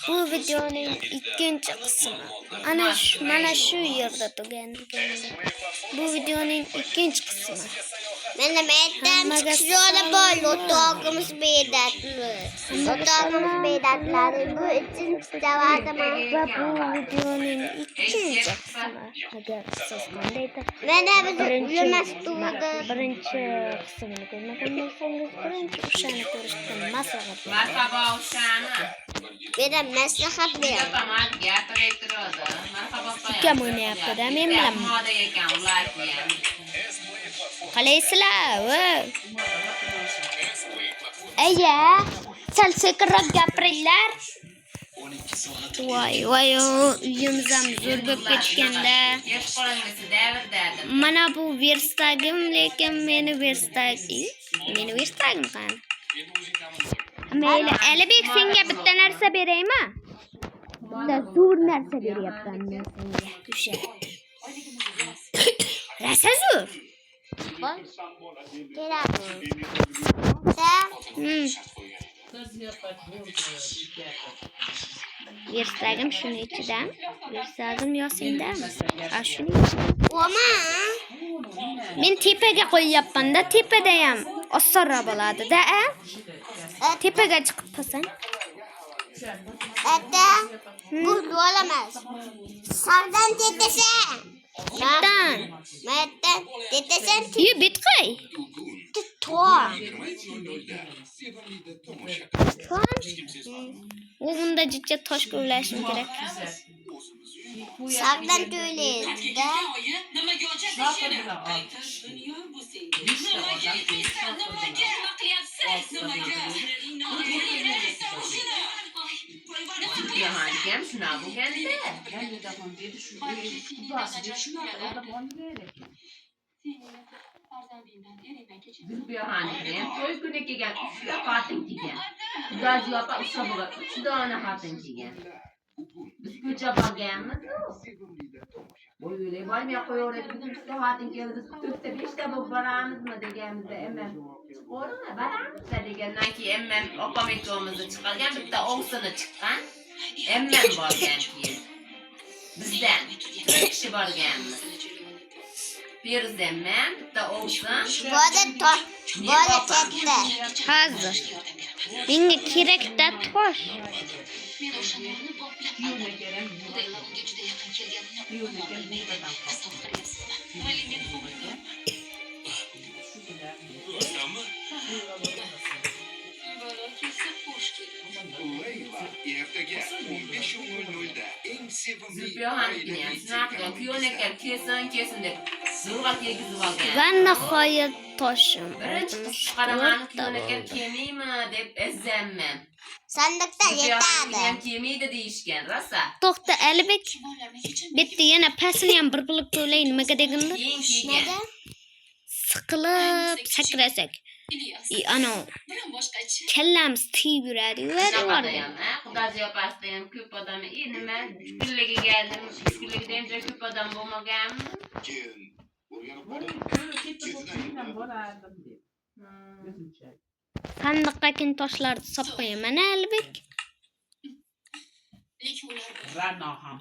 Bu videonun ikkinchi qismi. Mana shu yerda tuganligimda. Bu videonun ikkinchi qismi. Mana meydem çıkışıyordu böyle otağımız beydatlı. Otağımız beydatları bu için vardı mı? Ve bu videonun ikinci qismi. Agar siz qandaydir Mana biz uyumas tuğdu. birinchi qismini ko'rmagan bo'lsangiz, birinchi o'shani ko'rishdan maslahat beraman. Merhaba uşağına. Benim maslahat ver. Tamam gapirib turadi. Marhaba Kim o'ynayapti-da, men bilaman. Moda ekan ular ham. Qalaysizlar? Aya, sal sekinroq gapiringlar. Voy, uyimiz ham zo'r bo'lib ketganda. Yosh qolingisi davrdadim. Mana bu verstagim, lekin meni verstagim qani? Mayli, Alibek senga bitta narsa beraymi? Bitta zo'r narsa beryapman men senga. O'sha. Rasa zo'r. Verstagim shuni ichidan. Versagim yo'singda. A shuni. Oma. Men tepaga qo'yyapman-da, tepada ham osonroq bo'ladi-da, a? Tepaga chiqib qolsang. Ata. Bu olamaz. Sağdan tetesen. Bittan. Mayattan tetesen Yu, bitqay. tutar. U bunda jicha toshga ulashim kerak. Sağdan tüyleydi de. Yahadigam shuna bo'lganda. Yahadigam to'y kuni kelgan 3 xotin kelgan. Xudozi opa ustoboga 3 dona xotin kelgan. Biz ko'cha borganmiz. Bo'ylar bormay qo'yaveradi. Bugun 3 xotin keldi. Biz 4ta 5ta bo'lib boramizmi deganimizda emmam chiqaverma boramiz degandan keyin emmam opam ikkovimizni chiqargan, bitta o'g'sini chiqqan. Emmam borgan keyin. Bizdan 3 kishi borganmiz. Ferzemmam, bitta o'g'sin. Bu da çekti. Hozir. Menga kerak-da tosh. Leyla ertaga 15:00da eng sevimli Zülbiyohannikini shunaqa kuyovnikilar kesin deb zo'rg'a tegizib olgan. Va nihoyat toshim. Birinchi qaramani kuyovnikilar kelmaymi deb izzamman. Sandıkta Zülbiyohannikini ham yeterdi. kelmaydi deyishgan, rosa. To'xta, Alibek. Bitta yana pasini ham bir qilib to'lay nimaga deganlar? Keyin kelgan. Neden? Siqilib sakrasak. Ana kallamiz tiyib yuradi. Xudozi opasida ham ko'p odam, nima kunligiga keldim, kunligida ham juda ko'p odam bo'lmaganmi? keyin o'rganib Sandiqqa kin toshlarni solib qo'yaman, Alibek.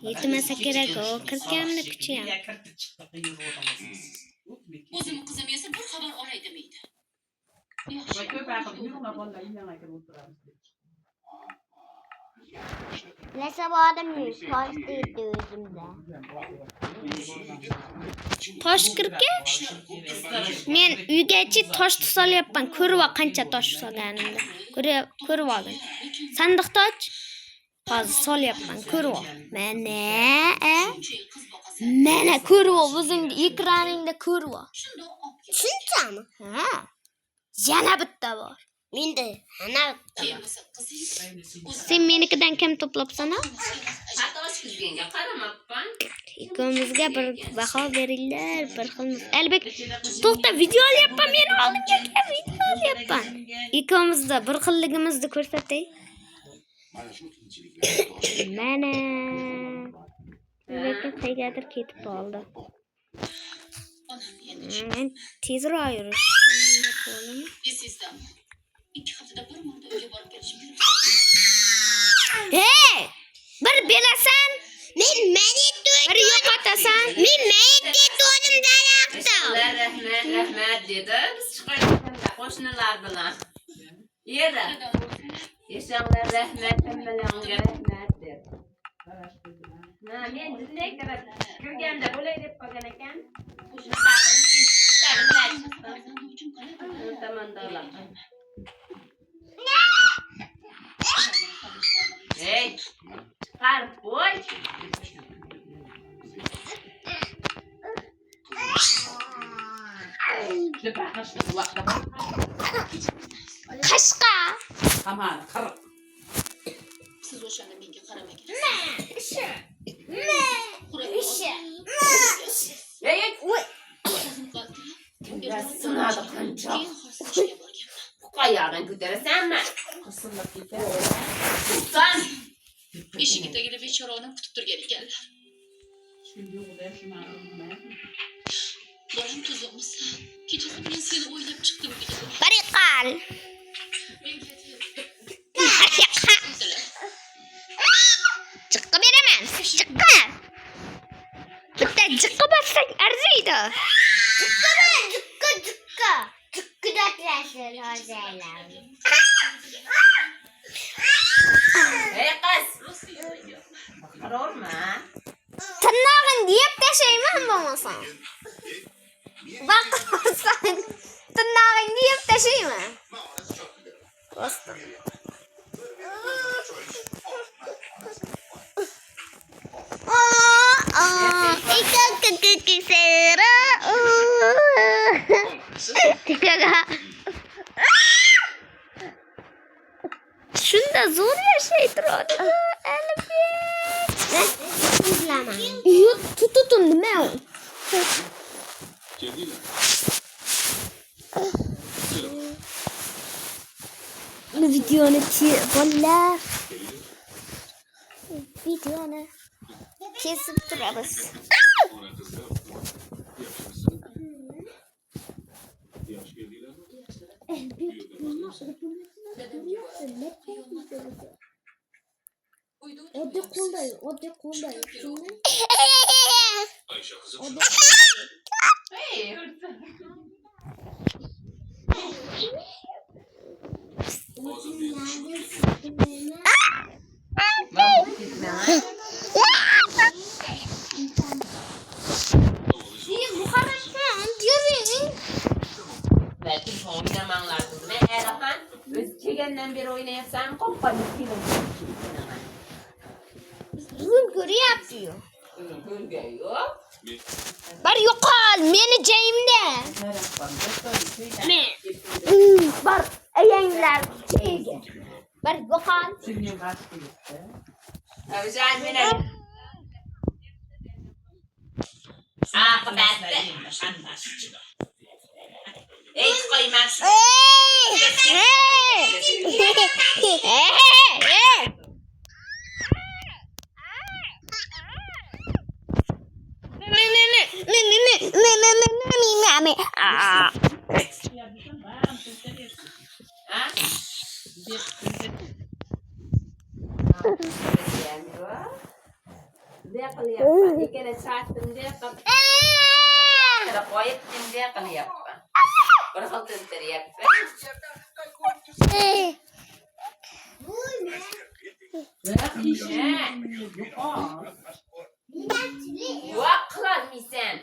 Yetmasa kerak, o kirkamni kuchi ham. O'zim qizim esa bir xabar olay demaydi. Neyse bu adam yüz. Toş değildi özümde. Tosh kirka? Men uygachi tosh solyapman. Ko'rib qancha tosh solganimni. Ko'rib olgin. Sandiqni och. Hozir solyapman, ko'rib ol. Mana ko'rib ol, o'zing ekraningda ko'rib ol. Shuncha mı? Ha. Yana bitta bor. Mende ana Kelmasa qizing. Sen menikidan kim to'plabsan? Hatto sizga qaramabman. Ikkomizga bir baho beringlar, bir xilmiz. Alibek, to'xta, video olyapman, men oldimga kel, video olyapman. Ikkomizda bir xilligimizni ko'rsatay. Mana. Lekin qayergadir ketib qoldi. Men tezroq yurishim. Esingizda 2 haftada bir marta uyga borib kelishim kerak. Hey! Yere. Yaşamlar rahmet emmelerine rahmettir. Ha, men dinley kadar kürgende böyle dep kogan ekan. Şunu qaqan ki tamam da. Hey. Qar boy. Şöpe kaçtı kulakta. Qashqa. Tamam, qır. Siz o'shanda menga qaramagan. Hey, Ko'zim qoldi. biraz sınadı qancha. Keyin xo'rsashga borganman. Bu qayog'ini ko'tarasanmi? Qisillab ketadi. Sen Eshigi tagida bechora onam kutib turgan ekanlar. Bolam tuzukmisan? Kechasi men seni o'ylab chiqdim dedim. Bariqal. Menga aytib, Jiqqa beraman. Jiqqa. Bitta jiqqa bassang arziydi. Cukka. Cukkuda tıraşlar hozaylar. hey qiz. Qarorma. Tırnağın deyip taşıyman bo'lmasam. Baqırsan. Tırnağın deyip taşıyman. Dostum. Shunda zo'r yashay turadi. Uzlama. Yo'q, tutun nima u? Bu videoni bolalar. Videoni kesib turamiz. Oddi qolday. Hey. Belki oynamanlar kızım. Erhan, öz çekenden beri oynayasam kompanisiyle oynayacaksın. Gülgür yapıyor. Gölge yok. Bar yo'qol, meni joyimda. Men. Bar ayanglar joyiga. Bar yo'qol. Avjan meni. Aqibatda. Ey qo'ymas. Dia kelihatan ikan satu dia kan. Ada koyet dia kelihatan. Berhal teriak. Waklan misan.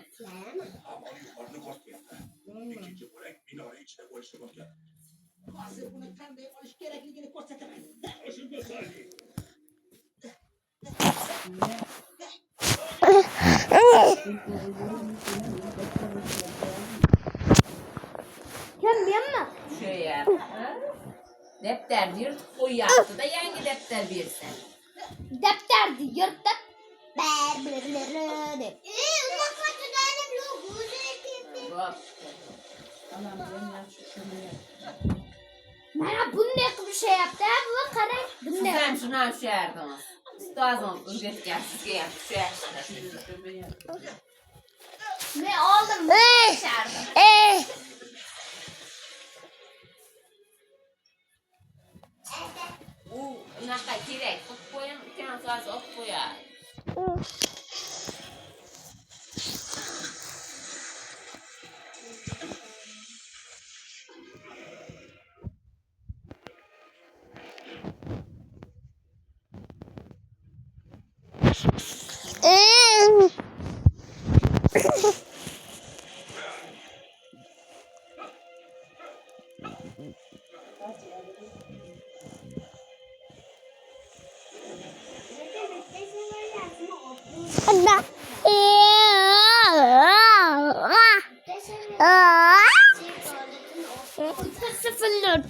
Kim yanma? Şöyle. Defter yırtıp koyacaktı da yangi defter versen. Defterdi yırtıp berberlere. Bak. Bana bunday bir şey yaptı. Bu qarang. Bunday. Sizden şunu aşağıdınız. Stazon üretken sizge yapışıyor. Ne aldım? Dışarıda. Nakay direkt. Koyun bir tane saz op koyar. Allah. Sıfırlar.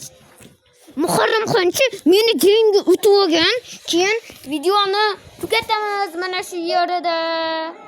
Muharrem Xonchi meni keyingi o'tib olgan. Keyin videoni tugatamiz mana shu yerda.